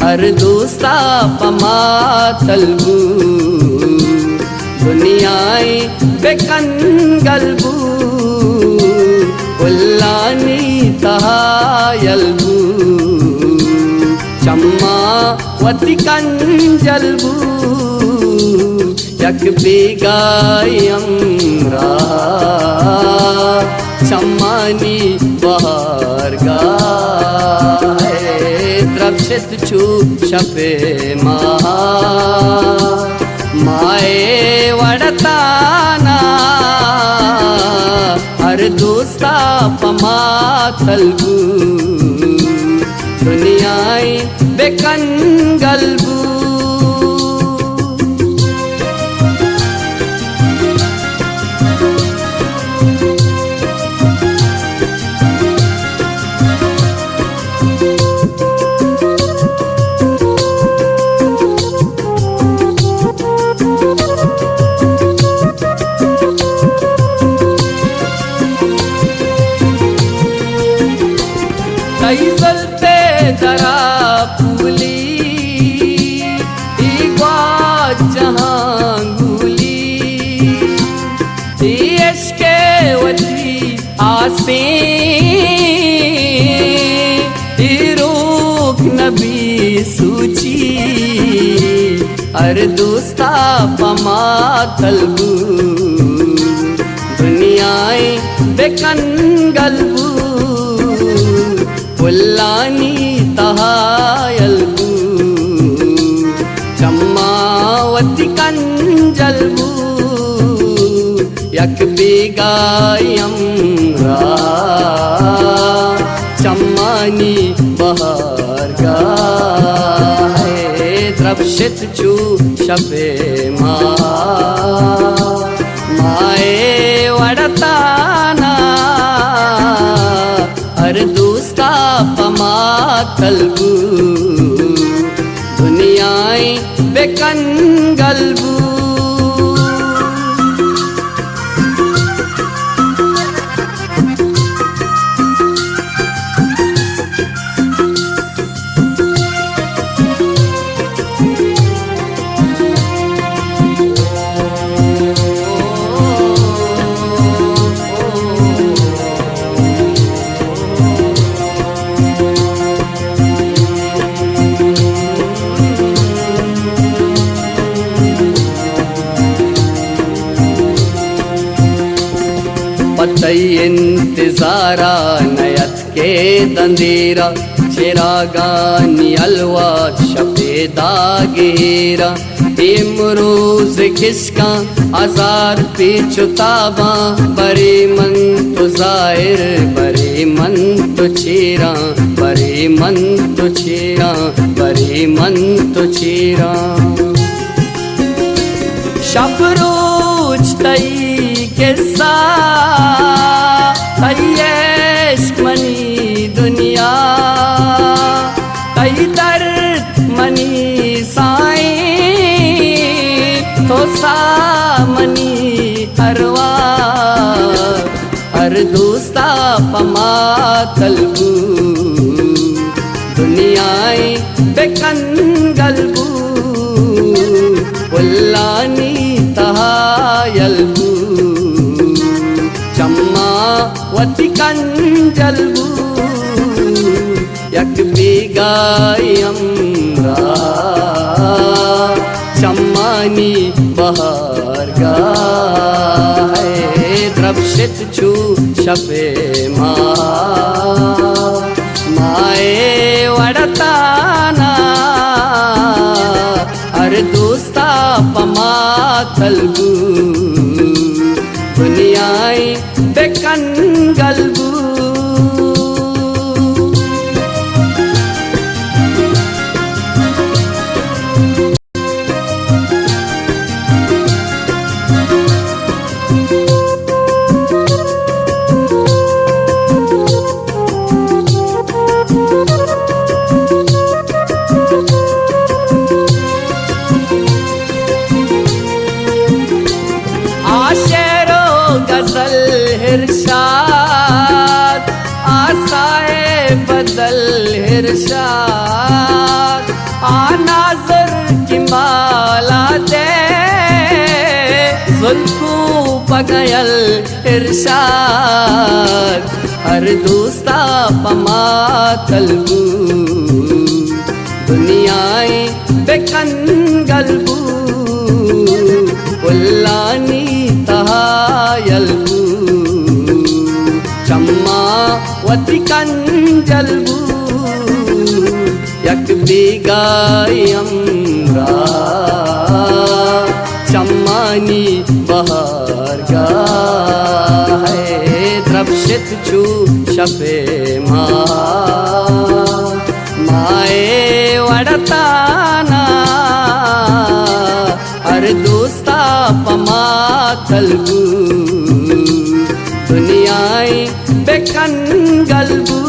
हर दोस्ता पमा तलबू दुनियाई बेकन गलबू उल्लानी तहायलबू चम्मा वतिकन जलबू यक बेगायम रा चम्मानी बहार गा द्रक्षित छू शपे माए वड़ताना हर दोस्ता पमा तलबू दुनियाई बेकन गलबू चलते जरा फूली इगवा जहांगुली इश्के वती आसे रूख नबी सूची हर दोस्ता पमा तलबू दुनियाई बेकन गलबू उल्लानी तहायलबू चम्मावती कंजलबू यक बेगायम रा चम्मानी बहार गा द्रक्षित छू शपे माए वड़ताना हर दोस्ता पमा तलबू दुनियाई बेकन गलबू पतई इंतजारा नयत के दंदेरा चिरागानी अलवा शपे दागेरा इमरोज खिसका हजार पिछुताबा बरे मन तो जाहिर बरे मन तो छेरा बरे मन तो छेरा बरे मन तो छेरा शबरोज तई किस्सा तयेश मनी दुनिया तई दर्द मनी साए तो सा मनी हरवा हर दोस्ता पमा तलबू दुनियाई बेकन गलबू उल्लानी तहायलबू चम्मावती कंजलबू यक बेगायम रा चम्मानी बहार गा द्रक्षित छू शपे माए वड़ताना हर दोस्ता पमा तलबू दुनियाई बेकन गलबू राय बदल इरशाद आनाज़र की माला दे जुल्फू पगयल इरशाद हर दोस्ता पमा तलबू दुनियाए बेकन गलबू उल्लानी तहायलबू चम्मा वतिकन जलबू यक बेगायम रा चम्मानी बहार गा है द्रवशित छू शपे माए वड़ताना हर दोस्ता पमा तलबू दुनियाए बेकन गलबू